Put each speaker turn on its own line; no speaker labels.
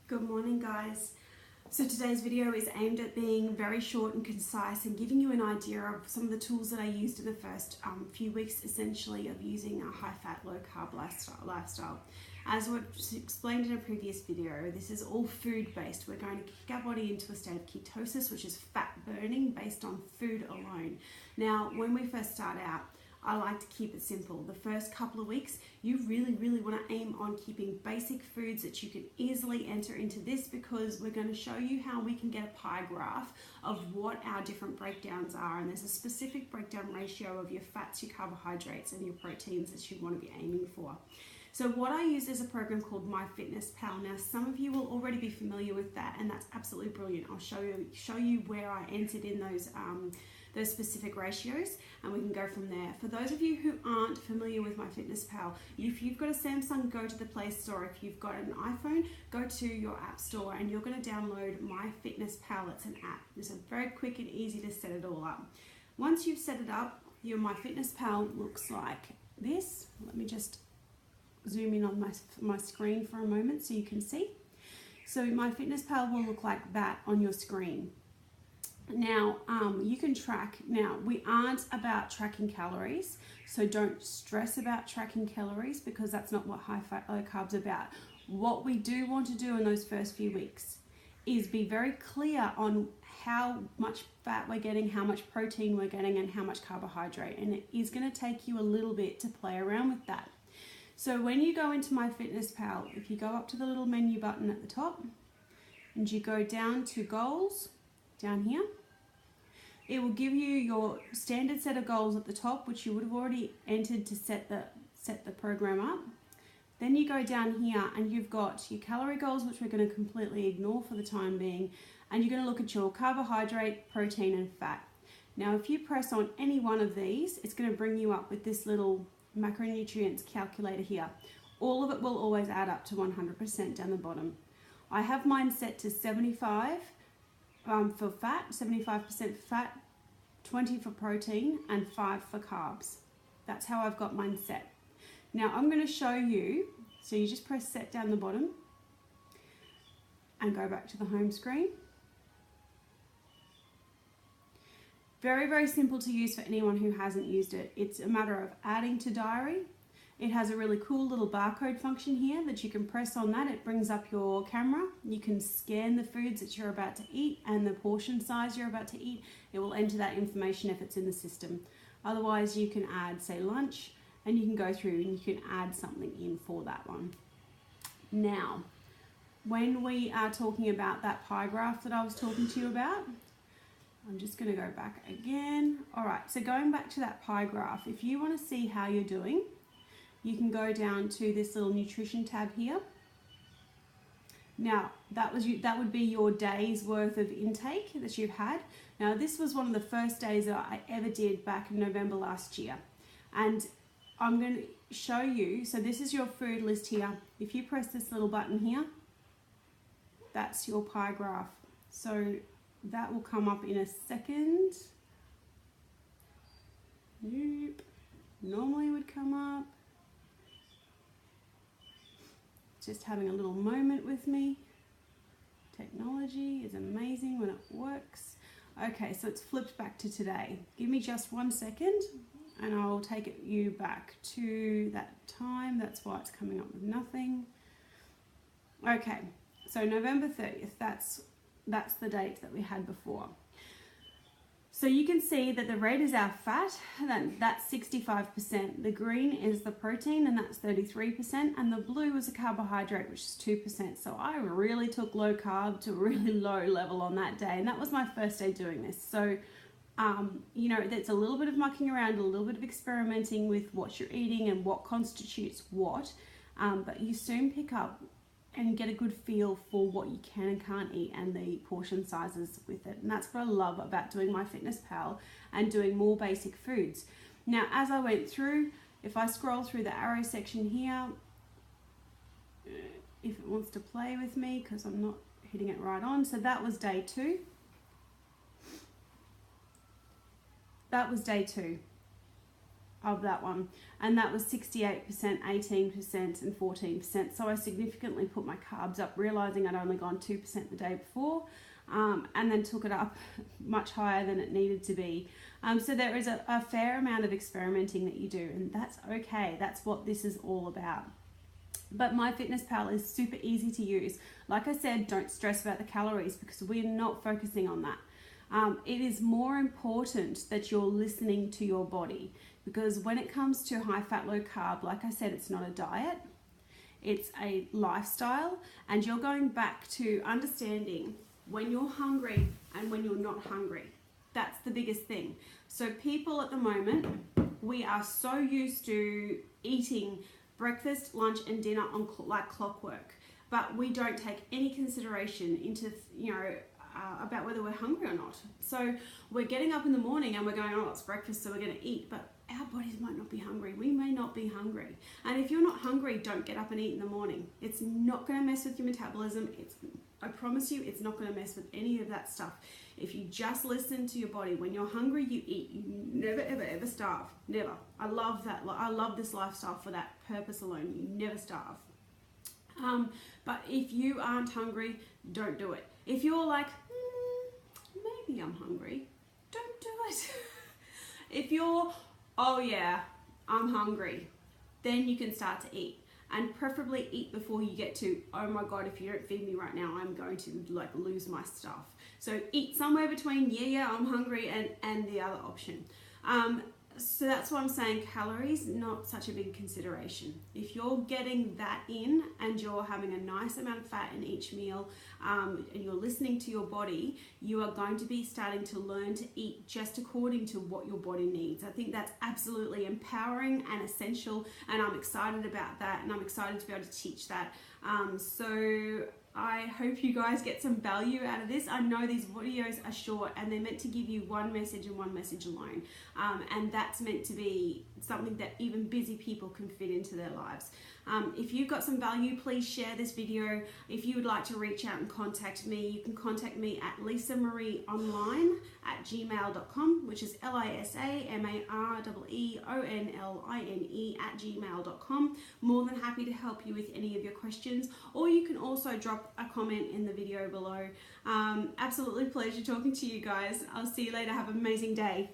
Good morning, guys. So today's video is aimed at being very short and concise and giving you an idea of some of the tools that I used in the first few weeks essentially of using a high-fat, low-carb lifestyle. As we've explained in a previous video, this is all food-based. We're going to kick our body into a state of ketosis, which is fat burning based on food alone. Now, when we first start out, I like to keep it simple. The first couple of weeks, you really want to aim on keeping basic foods that you can easily enter into this, because we're going to show you how we can get a pie graph of what our different breakdowns are. And there's a specific breakdown ratio of your fats, your carbohydrates, and your proteins that you want to be aiming for. So what I use is a program called MyFitnessPal. Now, some of you will already be familiar with that, and that's absolutely brilliant. I'll show you where I entered in those specific ratios, and we can go from there. For those of you who aren't familiar with MyFitnessPal, if you've got a Samsung, go to the Play Store. If you've got an iPhone, go to your App Store, and you're going to download MyFitnessPal. It's an app. It's very quick and easy to set it all up. Once you've set it up, your MyFitnessPal looks like this. Let me just zoom in on my screen for a moment so you can see. So MyFitnessPal will look like that on your screen. Now, you can track. Now, we aren't about tracking calories, so don't stress about tracking calories, because that's not what high fat, low carbs about. What we do want to do in those first few weeks is be very clear on how much fat we're getting, how much protein we're getting, and how much carbohydrate. And it is going to take you a little bit to play around with that. So when you go into MyFitnessPal, if you go up to the little menu button at the top and you go down to goals, down here, it will give you your standard set of goals at the top, which you would have already entered to set the program up. Then you go down here and you've got your calorie goals, which we're going to completely ignore for the time being, and you're going to look at your carbohydrate, protein, and fat. Now, if you press on any one of these, it's going to bring you up with this little macronutrients calculator here. All of it will always add up to 100% down the bottom. I have mine set to 75 for fat, 75% for fat, 20 for protein, and 5 for carbs. That's how I've got mine set. Now I'm going to show you, so you just press set down the bottom and go back to the home screen. Very simple to use for anyone who hasn't used it. It's a matter of adding to diary. It has a really cool little barcode function here that you can press on that. It brings up your camera. You can scan the foods that you're about to eat and the portion size you're about to eat. It will enter that information if it's in the system. Otherwise, you can add, say, lunch, and you can go through and you can add something in for that one. Now, when we are talking about that pie graph that I was talking to you about, I'm just going to go back again. All right, so going back to that pie graph, if you want to see how you're doing, you can go down to this little nutrition tab here. Now, that would be your day's worth of intake that you've had. Now, this was one of the first days that I ever did back in November last year. And I'm going to show you, so this is your food list here. If you press this little button here, that's your pie graph. So that will come up in a second. Nope. Normally would come up. Just having a little moment with me. Technology is amazing when it works. Okay, so it's flipped back to today. Give me just 1 second and I'll take you back to that time. That's why it's coming up with nothing. Okay, so November 30th, that's the date that we had before. So you can see that the red is our fat, and that's 65%. The green is the protein, and that's 33%. And the blue is a carbohydrate, which is 2%. So I really took low carb to a really low level on that day. And that was my first day doing this. So, you know, that's a little bit of mucking around, a little bit of experimenting with what you're eating and what constitutes what. But you soon pick up and get a good feel for what you can and can't eat and the portion sizes with it. And that's what I love about doing MyFitnessPal and doing more basic foods. Now, as I went through, if I scroll through the arrow section here, if it wants to play with me, because I'm not hitting it right on. So that was day 2. That was day 2. of that one, and that was 68%, 18% and 14%. So I significantly put my carbs up, realizing I'd only gone 2% the day before, and then took it up much higher than it needed to be. So there is a fair amount of experimenting that you do, and that's okay. That's what this is all about. But MyFitnessPal is super easy to use. Like I said, don't stress about the calories because we're not focusing on that. It is more important that you're listening to your body, because when it comes to high fat, low carb, like I said, it's not a diet, it's a lifestyle, and you're going back to understanding when you're hungry and when you're not hungry. That's the biggest thing. So people at the moment, we are so used to eating breakfast, lunch and dinner on like clockwork, but we don't take any consideration into, about whether we're hungry or not. So we're getting up in the morning and we're going, oh, it's breakfast, so we're going to eat, but our bodies might not be hungry. We may not be hungry. And if you're not hungry, don't get up and eat in the morning. It's not going to mess with your metabolism. I promise you, it's not going to mess with any of that stuff. If you just listen to your body, when you're hungry, you eat. You never, ever, ever starve. Never. I love that. I love this lifestyle for that purpose alone. You never starve. But if you aren't hungry, don't do it. If you're like, maybe I'm hungry, don't do it. If you're, oh yeah, I'm hungry, then you can start to eat. And preferably eat before you get to, oh my God, if you don't feed me right now, I'm going to like lose my stuff. So eat somewhere between, yeah, I'm hungry and the other option. So that's why I'm saying calories, not such a big consideration. If you're getting that in and you're having a nice amount of fat in each meal, and you're listening to your body, you are going to be starting to learn to eat just according to what your body needs. I think that's absolutely empowering and essential, and I'm excited about that, and I'm excited to be able to teach that. So I hope you guys get some value out of this. I know these videos are short and they're meant to give you one message and one message alone. And that's meant to be something that even busy people can fit into their lives. If you've got some value, please share this video. If you would like to reach out and contact me, you can contact me at lisamarieonline@gmail.com, which is lisamarieonline@gmail.com. More than happy to help you with any of your questions, or you can also drop a comment in the video below. Absolutely pleasure talking to you guys. I'll see you later. Have an amazing day.